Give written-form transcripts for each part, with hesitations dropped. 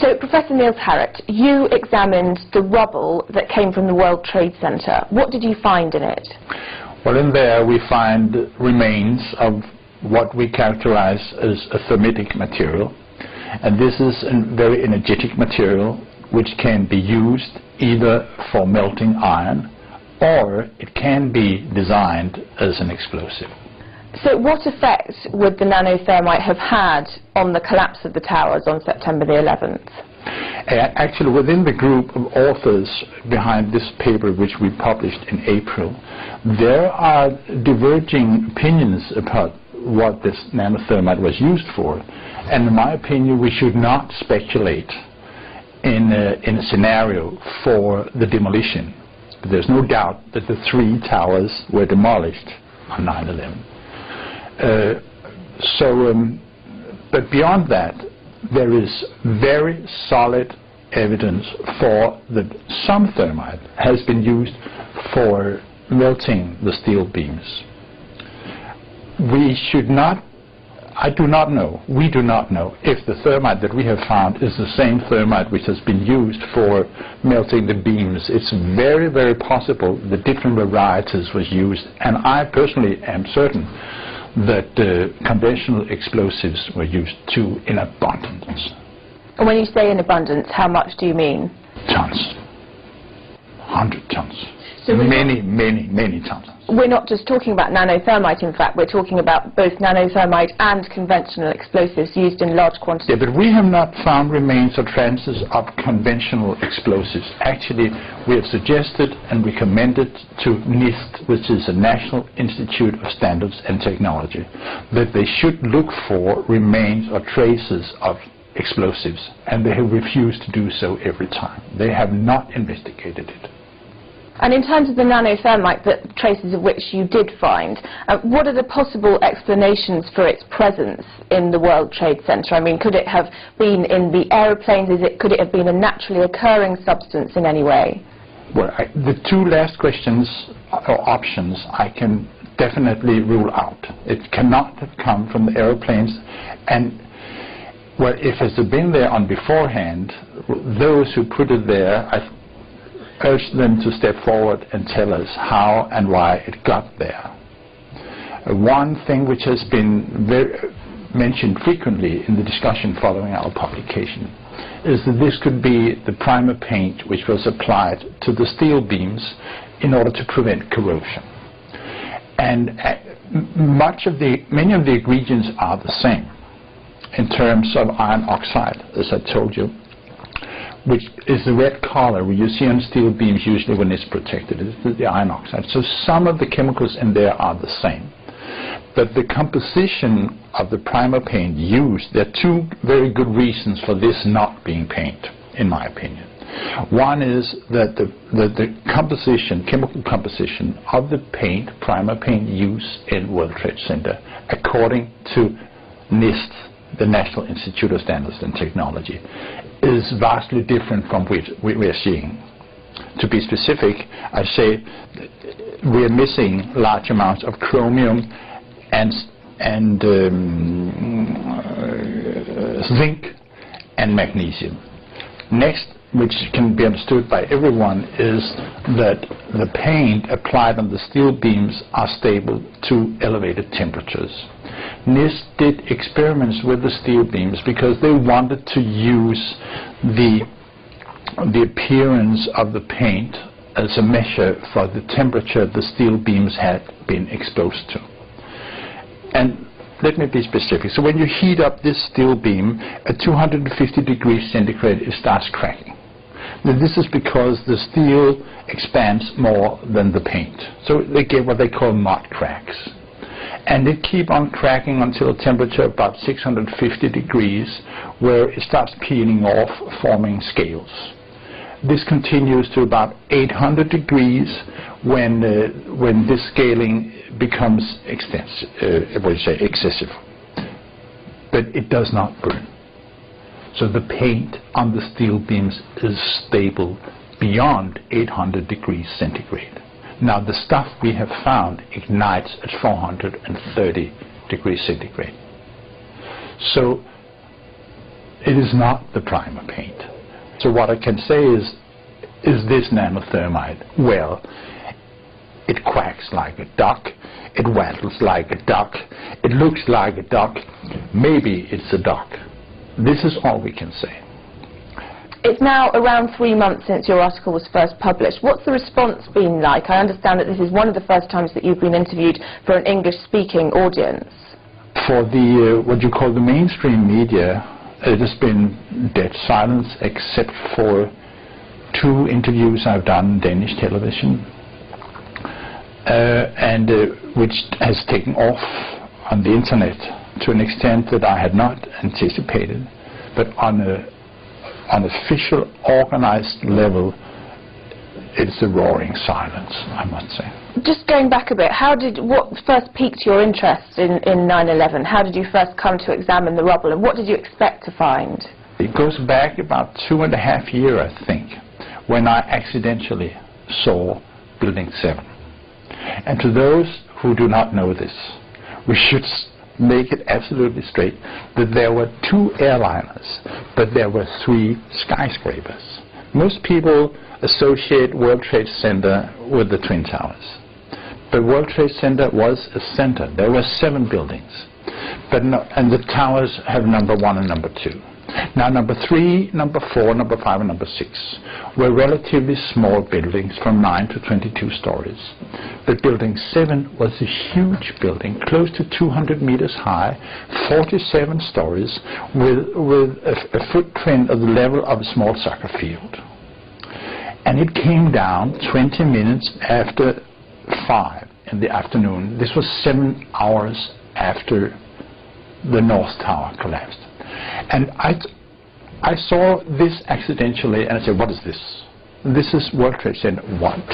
So, Professor Niels Harrit, you examined the rubble that came from the World Trade Center. What did you find in it? Well, in there we find remains of what we characterize as a thermitic material. And this is a very energetic material which can be used either for melting iron or it can be designed as an explosive. So what effect would the nanothermite have had on the collapse of the towers on September the 11th? Actually, within the group of authors behind this paper, which we published in April, there are diverging opinions about what this nanothermite was used for. And in my opinion, we should not speculate in a scenario for the demolition. But there's no doubt that the 3 towers were demolished on 9/11. But beyond that, there is very solid evidence for that some thermite has been used for melting the steel beams. We should not, we do not know if the thermite that we have found is the same thermite which has been used for melting the beams. It's very, very possible that different varieties was used, and I personally am certain that conventional explosives were used too in abundance. And when you say in abundance, how much do you mean? Tons. 100 tons. So many tons. We're not just talking about nanothermite, in fact, we're talking about both nanothermite and conventional explosives used in large quantities. Yeah, but we have not found remains or traces of conventional explosives. Actually, we have suggested and recommended to NIST, which is the National Institute of Standards and Technology, that they should look for remains or traces of explosives, and they have refused to do so every time. They have not investigated it. And in terms of the nanothermite, the traces of which you did find, what are the possible explanations for its presence in the World Trade Center? I mean, could it have been in the aeroplanes? Could it have been a naturally occurring substance in any way? Well, the 2 last questions or options I can definitely rule out. It cannot have come from the aeroplanes, and well, if it has been there on beforehand, those who put it there, I urge them to step forward and tell us how and why it got there. One thing which has been mentioned frequently in the discussion following our publication is that this could be the primer paint which was applied to the steel beams in order to prevent corrosion. And many of the ingredients are the same in terms of iron oxide, as I told you, which is the red color you see on steel beams usually when it's protected. It's the iron oxide. So some of the chemicals in there are the same. But the composition of the primer paint used, there are 2 very good reasons for this not being paint, in my opinion. One is that the composition, chemical composition of the paint, primer paint used in World Trade Center, according to NIST, the National Institute of Standards and Technology, is vastly different from what we are seeing. To be specific, I say we are missing large amounts of chromium and zinc and magnesium. Next, which can be understood by everyone, is that the paint applied on the steel beams are stable to elevated temperatures. NIST did experiments with the steel beams because they wanted to use the appearance of the paint as a measure for the temperature the steel beams had been exposed to. And let me be specific. So when you heat up this steel beam at 250 degrees centigrade, it starts cracking. Now this is because the steel expands more than the paint. So they get what they call mud cracks. And they keep on cracking until a temperature about 650 degrees, where it starts peeling off, forming scales. This continues to about 800 degrees when this scaling becomes excessive. But it does not burn. So the paint on the steel beams is stable beyond 800 degrees centigrade. Now the stuff we have found ignites at 430 degrees centigrade. So it it is not the primer paint. So what I can say is this nanothermite? Well, it quacks like a duck, it waddles like a duck, it looks like a duck, maybe it's a duck. This is all we can say. It's now around 3 months since your article was first published. What's the response been like? I understand that this is one of the first times that you've been interviewed for an English-speaking audience. For the what you call the mainstream media, it has been dead silence except for 2 interviews I've done on Danish television, which has taken off on the internet to an extent that I had not anticipated. But on an official, organized level, it's a roaring silence, I must say. Just going back a bit, what first piqued your interest in 9/11? How did you first come to examine the rubble, and what did you expect to find? It goes back about 2.5 years, I think, when I accidentally saw Building 7. And to those who do not know this, we should make it absolutely straight that there were 2 airliners, but there were 3 skyscrapers. Most people associate World Trade Center with the Twin Towers. But World Trade Center was a center. There were 7 buildings. And the towers have number 1 and number 2. Now number 3, number 4, number 5 and number 6 were relatively small buildings from 9 to 22 stories. But Building 7 was a huge building, close to 200 meters high, 47 stories, with a footprint of the level of a small soccer field. And it came down 20 minutes after 5 in the afternoon. This was 7 hours after the North Tower collapsed. And I saw this accidentally, and I said, what is this? This is World Trade Center. What?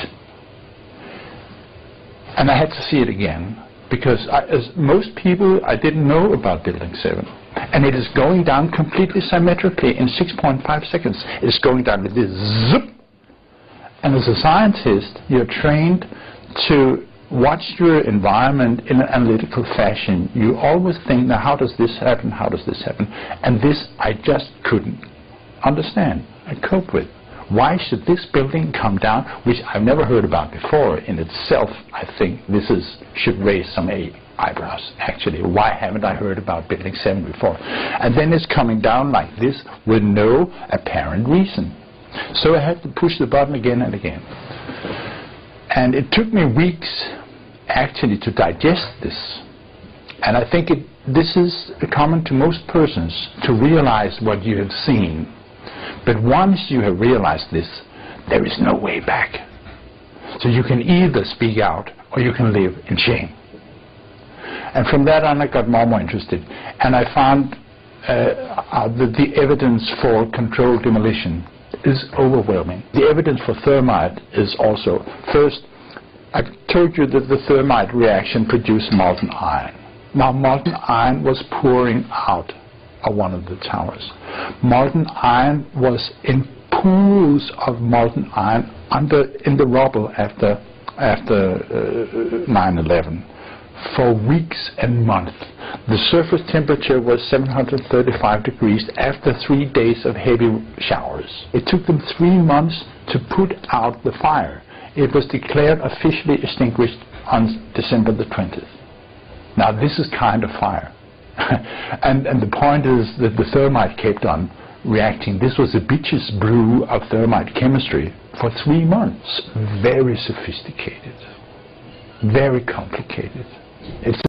And I had to see it again, because as most people, I didn't know about Building 7. And it is going down completely symmetrically in 6.5 seconds. It's going down with this zip. And as a scientist, you're trained to watch your environment in an analytical fashion. You always think, now how does this happen, how does this happen? And this I just couldn't understand and cope with. Why should this building come down, which I've never heard about before? In itself, I think this should raise some eyebrows, actually. Why haven't I heard about Building 7 before? And then it's coming down like this with no apparent reason. So I had to push the button again and again. And it took me weeks actually to digest this. And I think this is common to most persons, to realize what you have seen. But once you have realized this, there is no way back. So you can either speak out or you can live in shame. And from that on I got more interested. And I found that the evidence for controlled demolition is overwhelming. The evidence for thermite is also, first, I told you that the thermite reaction produced molten iron. Now molten iron was pouring out of one of the towers. Molten iron was in pools of molten iron in the rubble after 9/11 for weeks and months. The surface temperature was 735 degrees after 3 days of heavy showers. It took them 3 months to put out the fire. It was declared officially extinguished on December the 20th. Now this is kind of fire. and the point is that the thermite kept on reacting. This was a bitch's brew of thermite chemistry for 3 months. Very sophisticated, very complicated. It's